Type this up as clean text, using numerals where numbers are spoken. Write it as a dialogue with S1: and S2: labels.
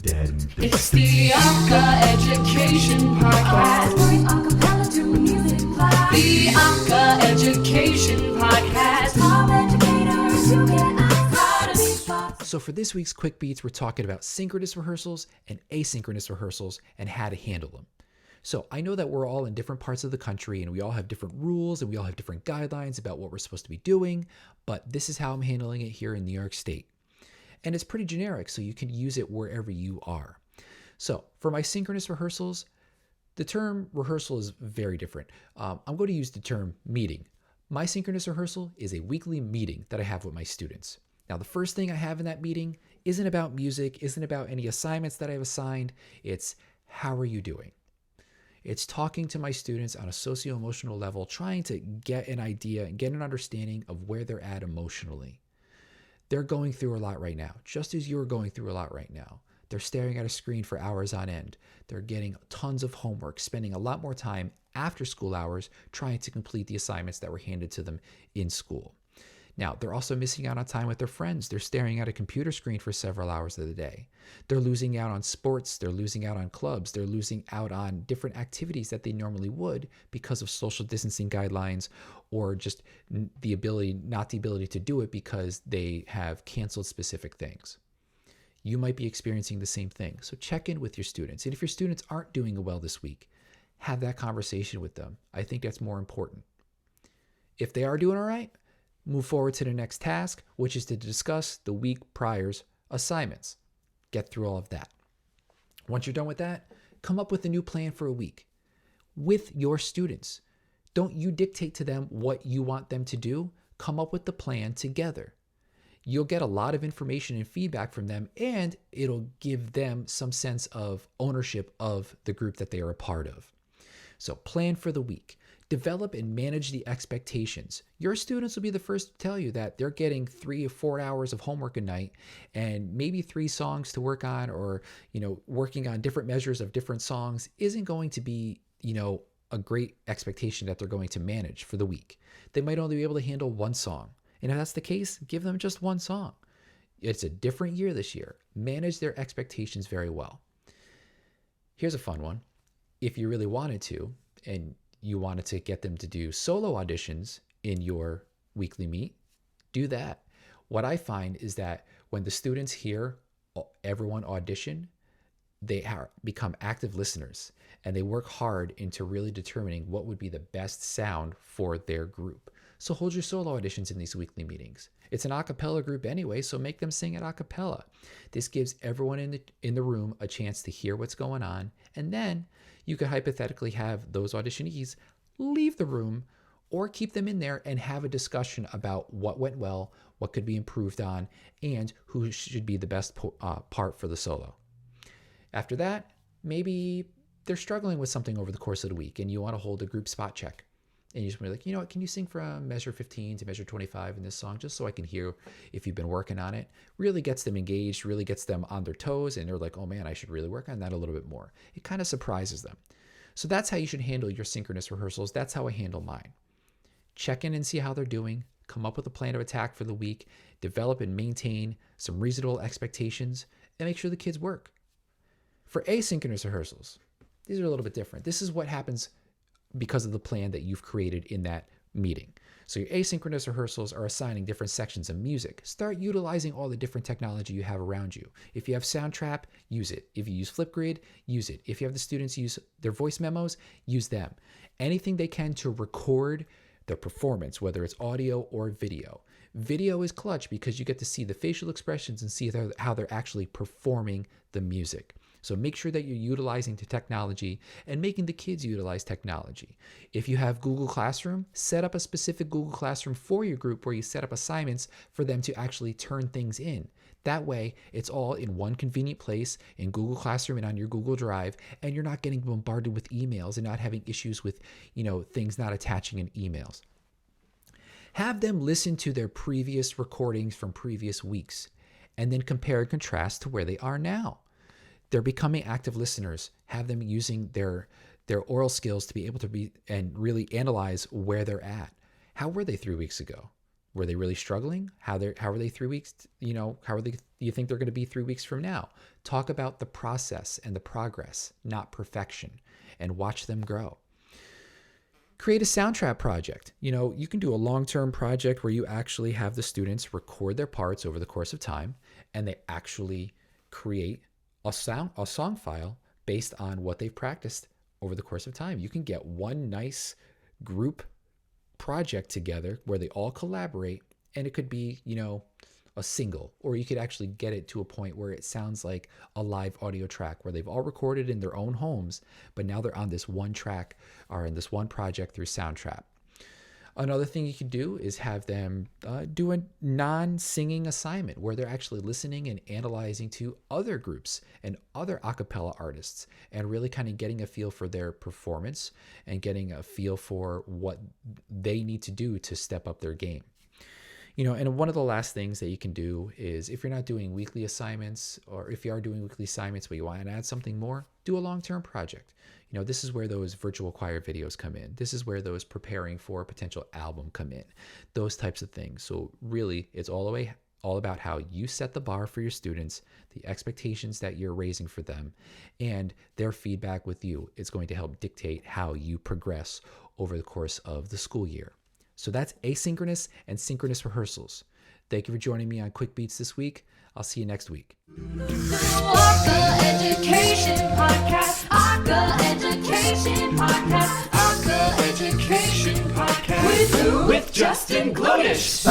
S1: It's the Aca-Education Podcast. Learning acapella to music class. The Aca-Education Podcast. All educators who get proud of these thoughts.
S2: So for this week's Quick Beats, we're talking about synchronous rehearsals and asynchronous rehearsals and how to handle them. So I know that we're all in different parts of the country and we all have different rules and we all have different guidelines about what we're supposed to be doing, but this is how I'm handling it here in New York State. And it's pretty generic, so you can use it wherever you are. So for my synchronous rehearsals, the term rehearsal is very different. I'm going to use the term meeting. My synchronous rehearsal is a weekly meeting that I have with my students. Now, the first thing I have in that meeting isn't about music, isn't about any assignments that I've assigned. It's how are you doing? It's talking to my students on a socio-emotional level, trying to get an idea and get an understanding of where they're at emotionally. They're going through a lot right now, just as you're going through a lot right now. They're staring at a screen for hours on end. They're getting tons of homework, spending a lot more time after school hours trying to complete the assignments that were handed to them in school. Now, they're also missing out on time with their friends. They're staring at a computer screen for several hours of the day. They're losing out on sports. They're losing out on clubs. They're losing out on different activities that they normally would because of social distancing guidelines or just not the ability to do it because they have canceled specific things. You might be experiencing the same thing. So check in with your students. And if your students aren't doing well this week, have that conversation with them. I think that's more important. If they are doing all right, move forward to the next task, which is to discuss the week prior's assignments. Get through all of that. Once you're done with that, come up with a new plan for a week with your students. Don't you dictate to them what you want them to do. Come up with the plan together. You'll get a lot of information and feedback from them, and it'll give them some sense of ownership of the group that they are a part of. So plan for the week. Develop and manage the expectations. Your students will be the first to tell you that they're getting 3 or 4 hours of homework a night and maybe 3 songs to work on, or, working on different measures of different songs isn't going to be, a great expectation that they're going to manage for the week. They might only be able to handle 1 song. And if that's the case, give them just 1 song. It's a different year this year. Manage their expectations very well. Here's a fun one. If you really wanted to, and you wanted to get them to do solo auditions in your weekly meet, do that. What I find is that when the students hear everyone audition, they become active listeners and they work hard into really determining what would be the best sound for their group. So hold your solo auditions in these weekly meetings. It's an a cappella group anyway, so make them sing it a cappella. This gives everyone in the room a chance to hear what's going on, and then you could hypothetically have those auditionees leave the room or keep them in there and have a discussion about what went well, what could be improved on, and who should be the best part for the solo. After that, maybe they're struggling with something over the course of the week and you want to hold a group spot check. And you just want to be like, can you sing from measure 15 to measure 25 in this song just so I can hear if you've been working on it? Really gets them engaged, really gets them on their toes, and they're like, oh man, I should really work on that a little bit more. It kind of surprises them. So that's how you should handle your synchronous rehearsals. That's how I handle mine. Check in and see how they're doing. Come up with a plan of attack for the week. Develop and maintain some reasonable expectations and make sure the kids work. For asynchronous rehearsals, these are a little bit different. This is what happens because of the plan that you've created in that meeting. So your asynchronous rehearsals are assigning different sections of music. Start utilizing all the different technology you have around you. If you have Soundtrap, use it. If you use Flipgrid, use it. If you have the students use their voice memos, use them. Anything they can to record their performance, whether it's audio or video. Video is clutch because you get to see the facial expressions and see how they're actually performing the music. So make sure that you're utilizing the technology and making the kids utilize technology. If you have Google Classroom, set up a specific Google Classroom for your group where you set up assignments for them to actually turn things in. That way, it's all in one convenient place in Google Classroom and on your Google Drive, and you're not getting bombarded with emails and not having issues with, things not attaching in emails. Have them listen to their previous recordings from previous weeks and then compare and contrast to where they are now. They're becoming active listeners. Have them using their oral skills to be able to be and really analyze where they're at. How were they 3 weeks ago? Were they really struggling? How are they 3 weeks? You think they're going to be 3 weeks from now? Talk about the process and the progress, not perfection, and watch them grow. Create a soundtrack project. You can do a long-term project where you actually have the students record their parts over the course of time, and they actually create a song file based on what they've practiced over the course of time. You can get one nice group project together where they all collaborate, and it could be, a single, or you could actually get it to a point where it sounds like a live audio track where they've all recorded in their own homes, but now they're on this one track or in this one project through Soundtrap. Another thing you can do is have them do a non-singing assignment where they're actually listening and analyzing to other groups and other a cappella artists and really kind of getting a feel for their performance and getting a feel for what they need to do to step up their game. And one of the last things that you can do is, if you're not doing weekly assignments, or if you are doing weekly assignments but you want to add something more, do a long-term project. This is where those virtual choir videos come in. This is where those preparing for a potential album come in, those types of things. So really, it's all about how you set the bar for your students, the expectations that you're raising for them, and their feedback with you. It's going to help dictate how you progress over the course of the school year. So that's asynchronous and synchronous rehearsals. Thank you for joining me on Quick Beats this week. I'll see you next week.
S1: Aca-Education podcast. Aca-Education podcast. Aca-Education podcast. With who? With Justin Glodish.